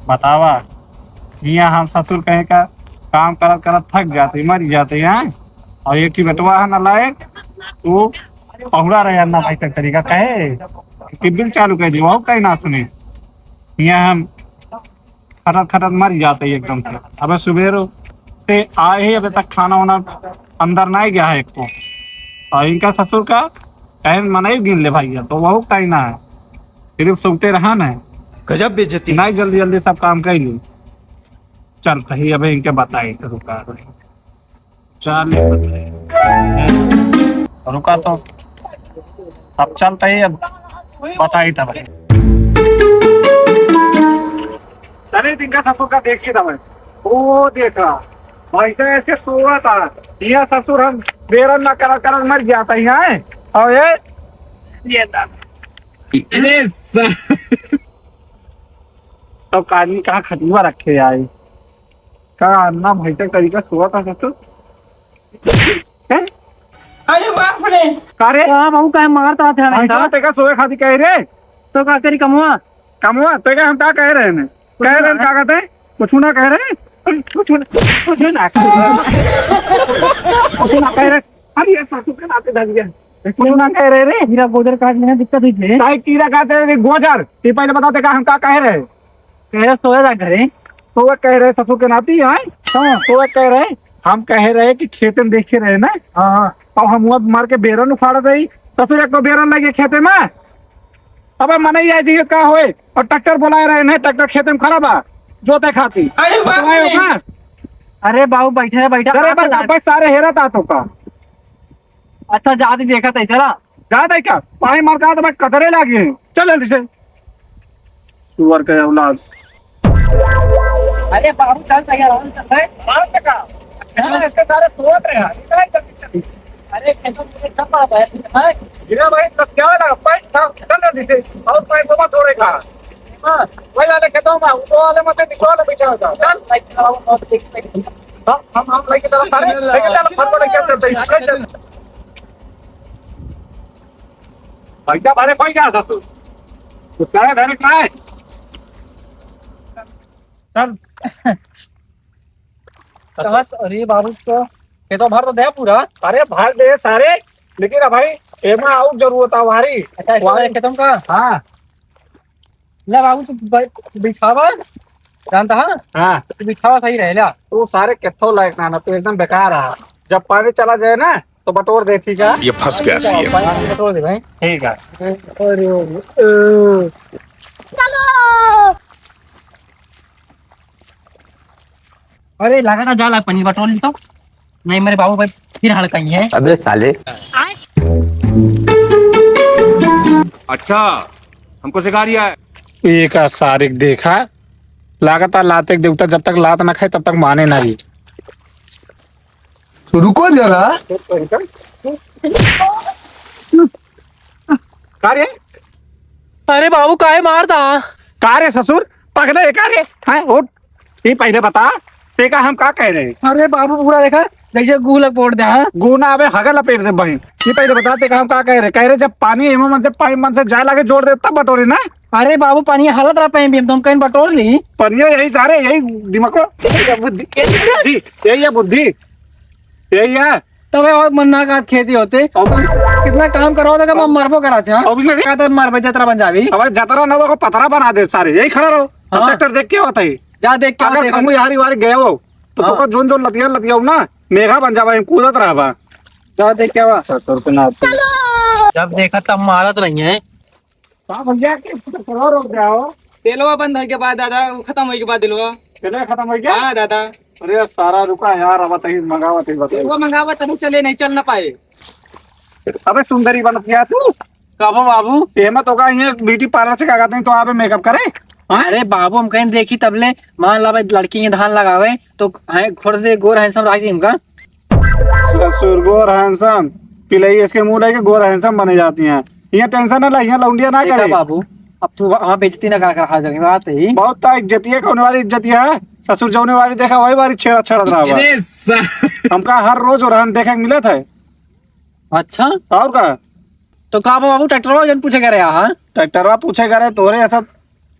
बतावा यहाँ हम ससुर कहे का काम करत करत थक जाते मर जाते हैं और एक ही बेटवा है ना लायक वो पहुड़ा रहे ना भाई तक तरीका कहे कि बिल चालू कर दिया वो कहीं ना सुने यहाँ हम खटत खटत मर जाते हैं एकदम से। अब सुबह से आए ही अभी तक खाना वाना अंदर नहीं गया है एक को और इनका ससुर का कहे मना ही गिन ले भाई तो वह कहीं ना है सिर्फ सुनते रहा ना गजब बेइज्जती। नहीं जल्दी जल्दी सब काम कर ली चल सही अबे इनके बताई तो रुका चल रुका तो अब चलते ही अब बताई तब चले इनका ससुर का देखिए तब वो देखा भाई से इसके सोआ था यह ससुर हम बेरन न कर कर मर जाता है और ये तो काली कहाँ खटीवा रखे आए कहा अन्ना भाई तक तरीका सोआ था ससुर अरे बाप रे कारे बाबू का मारता था भाई साहब तेका सोए खाती कह रहे तो का करी कमुआ कमुआ तेका हम क्या कह रहे हैं क्या कहते हैं कुछ ना कह रहे कुछ ना कह रहे अरे ससुर के नाते धज गया कुछ ना कह रहे रे मेरा गोदर काट में दिक्कत हुई थी काहे कीड़ा कहते हैं गोजर ये पहले बताते का हम क्या कह रहे कह रहे सोया था घरे तो वो कह रहे ससुर के नाती है तो वो कह रहे हम कह रहे कि खेत में देखे रहे ना हाँ तो हम वो मार के बेरन उखाड़ रही ससुर एक तो बेरन लगे खेते में अब मन ही आई का होए और ट्रैक्टर बुलाए रहे ना ट्रैक्टर खेत में खड़ा बा जोते खाती अरे बाबू बैठे बैठा अरे सारे हेरा था तो का अच्छा जाती देखा था चला जाता है क्या पानी मार का तो मैं कतरे लागे चल जल्दी से सुअर के औलाद अरे बाबू चल चाहिए इसके सारे सोच रहे अरे कैसे सब पड़ा है गिरा भाई तो क्या लगा पाइप था चल जल्दी से और पाइप बाबा छोड़ेगा वही वाले खेतों में वो वाले मत निकलो ना पीछे होता चल हम लेके चलो सारे लेके चलो फल पड़े क्या करते हैं भाईजा बारे कोई क्या था तू क्या है धरे क्या है चल बस अरे बाबू तो ये तो भर तो दे पूरा अरे भर दे सारे लेकिन भाई एमा आउट जरूरत है हमारी अच्छा खेतों का हाँ ले बाबू तू बिछावा जानता है हाँ बिछावा सही रहे ला तो सारे किथो लायक ना तो एकदम बेकार है जब पानी चला जाए ना तो बटोर दे ठीक है ये फंस गया सी बटोर दे भाई ठीक है अरे अरे लगा था जाला पनीर बटोर ली तो नहीं मेरे बाबू भाई फिर हड़काई है अबे साले। अच्छा हमको सिखा रिया है एक सारिक देखा लगातार लाते देवता जब तक लात ना खाए तब तक माने नहीं रुको जरा। कार्य अरे बाबू काहे मारता कार्य ससुर पगले कार्य हाँ उठ ये पहले बता तेका हम का कह रहे हैं अरे बाबू पूरा देखा जैसे गूल पोड़ दे हाँ गुना अबे हगल लपेट दे बहन ये पहले बता तेका हम का कह रहे जब पानी एमो मन से पानी मन से जाए लागे जोड़ दे तब बटोरे ना अरे बाबू पानी हालत रहा पे तुम कहीं बटोर ली पनिया यही सारे यही दिमाग को बुद्धि यही है बुद्धि यही है तब और मन्ना का खेती होते कितना काम करो तो मैं मरबो करा था तो मरबे जतरा बन जावी अब जतरा ना तो पतरा बना दे सारे यही खड़ा रहो ट्रैक्टर देख के होता है जा देख के अगर हम यारी वारी गए हो तो तुमको जोन जोन लतिया ना मेघा बन जावा कूदत रहा जा देख के आवा जब देखा तब मारत नहीं है भैया रोक जाओ तेलवा बंद होने के बाद दादा खत्म होने के बाद दिलवा चले खत्म हो गया हाँ दादा अरे सारा रुका यार अब मंगावत तेलवा मंगावा तभी चले नहीं चल ना पाए अबे सुंदरी बन गया तू कहो बाबू हेमत होगा ये ब्यूटी पार्लर से कागज नहीं तो आप मेकअप करे अरे बाबू हम कहीं देखी तबले मान ला भाई लड़की के धान लगावे तो खोड़ से गोर हैंसम राजी इनका ससुर गोर हैंसम पिलाई इसके मुंह लगे गोर हैंसम बने जाती हैं ये टेंशन ना यहाँ लौंडिया ना करे बाबू अब तू वहाँ बेइज्जती ना कर खा जाएगी बात ही बहुत इज्जतिया होने वाली इज्जतिया है ससुर जौने वाली देखा वही वाली छेड़ा छड़ रहा हमका हर रोज और देखे मिलत है अच्छा और का तो का बाबू ट्रैक्टर जन पूछे करे हाँ ट्रैक्टरवा पूछे करे तोरे ऐसा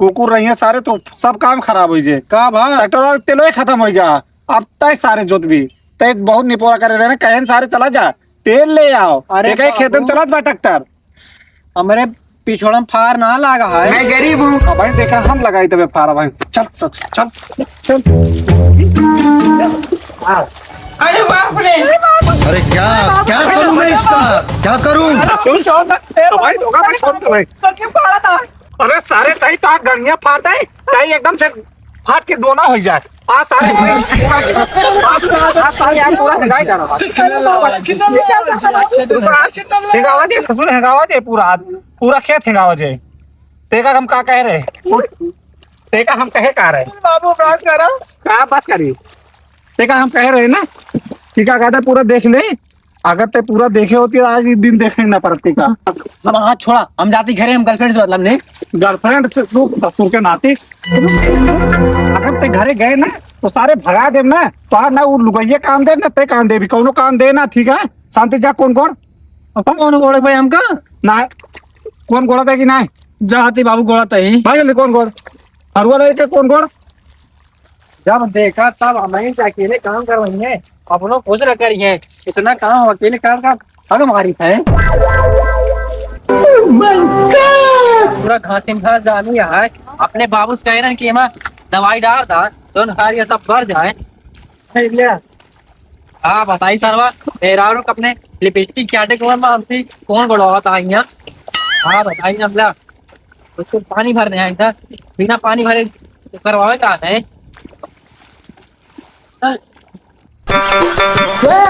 कुकुर रही है सारे तो सब काम खराब हो जाए का भा ट्रैक्टर तेलो खत्म हो गया अब तय सारे जोत भी तय बहुत निपोरा करे रहे कहन सारे चला जा तेल ले आओ अरे अरे खेत में बाबू। चलत बा ट्रैक्टर हमारे पिछोड़ा में फार ना लागा है मैं गरीब हूँ। अब भाई देखा हम लगाई तबे फारा भाई चल चल चल चल अरे बाप रे अरे क्या क्या करूँ मैं इसका, क्या करूँ? सुन छोड़ भाई दोगा भाई छोड़ दे भाई तो क्यों फाड़ा था अरे सारे चाहिए तो गड़िया फाट है चाहिए एकदम से फाट के दोना हो जाए आ सारे सारे यार पूरा हिगाई जा रहा हिगावा दे ससुर हिगावा दे पूरा पूरा खेत हिगावा दे तेका हम का कह रहे तेका हम कहे का रहे बाबू बात करा का बस करी तेका हम कह रहे ना ठीक है कहता पूरा देख ले अगर ते पूरा देखे होती तो आज दिन देखने ना पड़ती का हम हाथ छोड़ा हम जाती घरे हम गर्लफ्रेंड से मतलब नहीं गर्लफ्रेंड से तू ससुर के नाते अगर ते घरे गए ना तो सारे भगा दे ना तो ना वो लुगैया काम दे ना ते काम दे भी कौनो काम दे ना ठीक है शांति जा कौन कौन कौन गोड़ा भाई हमका ना कौन गोड़ा दे कि ना जाती बाबू गोड़ा तही भाई जल्दी कौन गोड़ हरुआ रहे के कौन गोड़ जब देखा तब हमें अकेले काम करवाएंगे अपनों खुश रह करिए इतना काम अकेले कर का हग मारी है पूरा घास घास जानी है अपने बाबू से कह रहे हैं कि हमें दवाई डाल था तो सारी ये सब बढ़ जाए हाँ बताई सरवा तेरारों अपने लिपस्टिक चाटे को हमसे कौन बढ़ावा था यहाँ हाँ बताई हमला उसको पानी भरने आया था बिना पानी भरे करवावे का है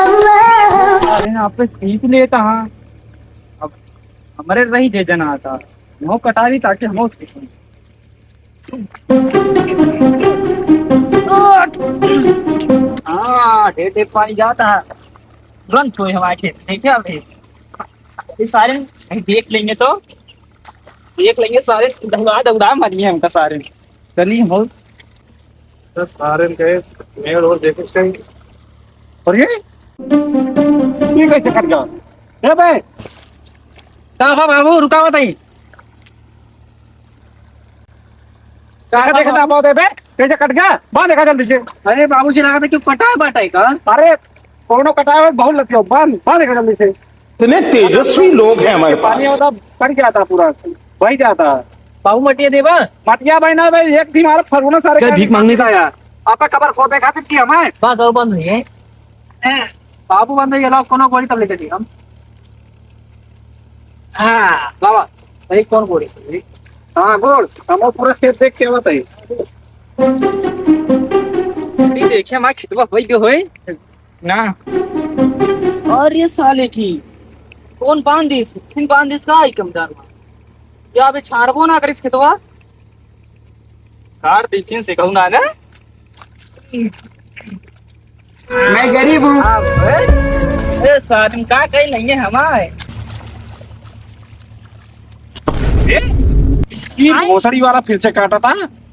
अरे आप पे सीख लेता हाँ अब हमारे रही दे देना आता वो कटा दी ताकि हम हाँ ढेर ढेर पानी जाता है तुरंत हुए हमारे खेत देखे अभी ये सारे कहीं देख लेंगे सारे दौड़ा दौड़ा मरिए हमका सारे चलिए हम तो सारे के मेल और देखो चाहिए और ये कैसे कट गया ए बे का बाबू रुका बताई क्या देखना बहुत है बे कैसे कट गया बांध देखा जल्दी से अरे बाबू से लगा था क्यों कटा बाटा का अरे कोनो कटाया हुआ बहुत लगती हो बांध बांध देखा जल्दी से इतने तेजस्वी लोग हैं हमारे पानी पास। होता कट गया था पूरा वही जाता बाबू मटिया देवा मटिया भाई ना भाई एक थी मारा फरगुना सारे क्या भीख मांगने का? यार आपका खबर खोदे खातिर की हमें बस और बंद हुई है बाबू बंद हो गया कोनो गोली तब लेके दी हम हाँ बाबा भाई कौन गोली हाँ बोल हम पूरा स्टेप देख के बताइए देखिए हमारे खेतवा भाई के होए ना और ये साले की कौन बांधिस इन बांधिस का आई कमदार या अबे छाड़बो ना करिस खेतवा कार देखिन से कहूं ना मैं गरीब हूँ। ए साले का कहीं लेंगे हमारे ये भोसड़ी वाला फिर से काटा था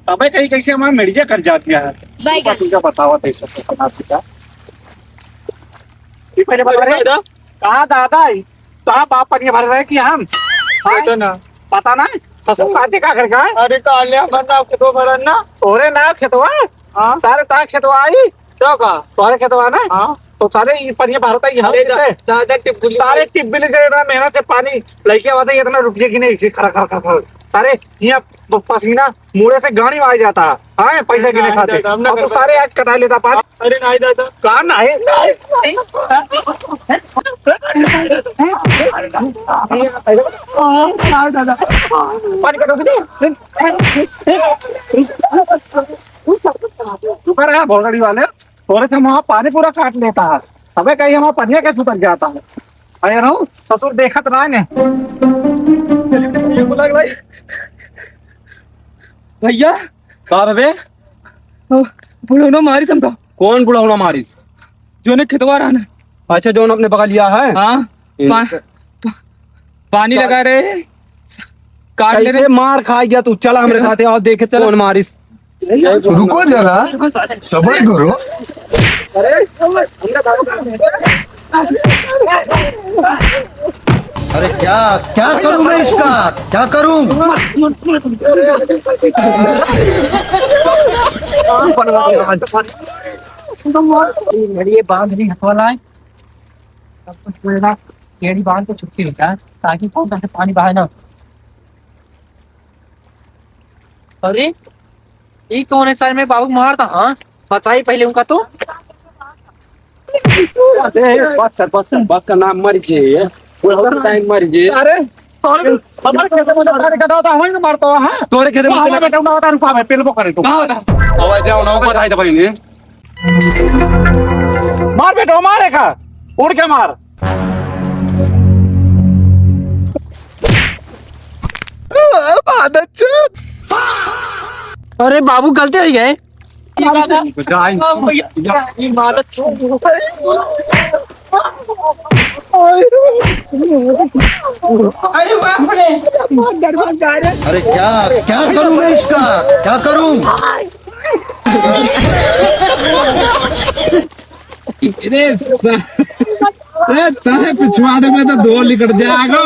तबे कहीं कैसे हमारा मेडिया कर जाती है तुझे बतावा कैसे से बनाती का ये पहले बता रहे कहाँ दादा कहाँ बाप पर ये भर रहे कि हम तो ना पता ना ससुर काटे का करके अरे काले हमारा खेतवा भरन ना तोरे ना खेतवा हाँ सारे ता खेतवा आई तो का तोरे खेतवा ना हाँ तो सारे ये पर ये भरता ही हले दादा टिपुली सारे टिब्बी से इतना मेहनत से पानी लेके आते हैं इतना रुपये की नहीं इसे खरा खरा खरा खरा। सारे यहाँ पसीना मुड़े से गाड़ी में आ जाता है हाँ पैसे गिने खाते अब तो सारे आज कटा लेता पानी अरे नहीं दादा कहा नहीं पानी कटो शुक्र है भोसड़ी वाले थोड़े से वहाँ पानी पूरा काट लेता है हमें कहीं हमारा पनिया कैसे उतर जाता है अरे नो ससुर देखत ना ने भैया का बे बुढ़ो मारी समझा कौन बुढ़ा होना मारिस जो ने खेतवा रहना अच्छा जो अपने पका लिया है हाँ पानी लगा रहे काट ले कैसे मार खा गया तू चला हमारे साथ और देखे कौन मारिस रुको जरा, सब्र करो। अरे अरे क्या क्या करूं मैं इसका, क्या करूं? मेरी ये बांध नहीं हथवाला है। अब कुछ बोलेगा केड़ी बांध को छुट्टी हो जाए ताकि कौन सा पानी बहाए ना। अरे ये कौन है सर में बाबू मारता? हाँ बताइए पहले उनका तो। बात का नाम मर गए टाइम मर गए। अरे हमारे खेत में जाने का होता हमें तो मारता है। तोरे खेत में हमारे बेटा ना होता रुपा में पेल को करे तो आवाज जाओ ना ऊपर आई दबाई ने मार बेटा मारे का उड़ के मार। अरे बाबू गलती हो गए। अरे क्या क्या करूं मैं इसका, क्या करूं? पिछवाड़े में तो दो लिकट जाएगा।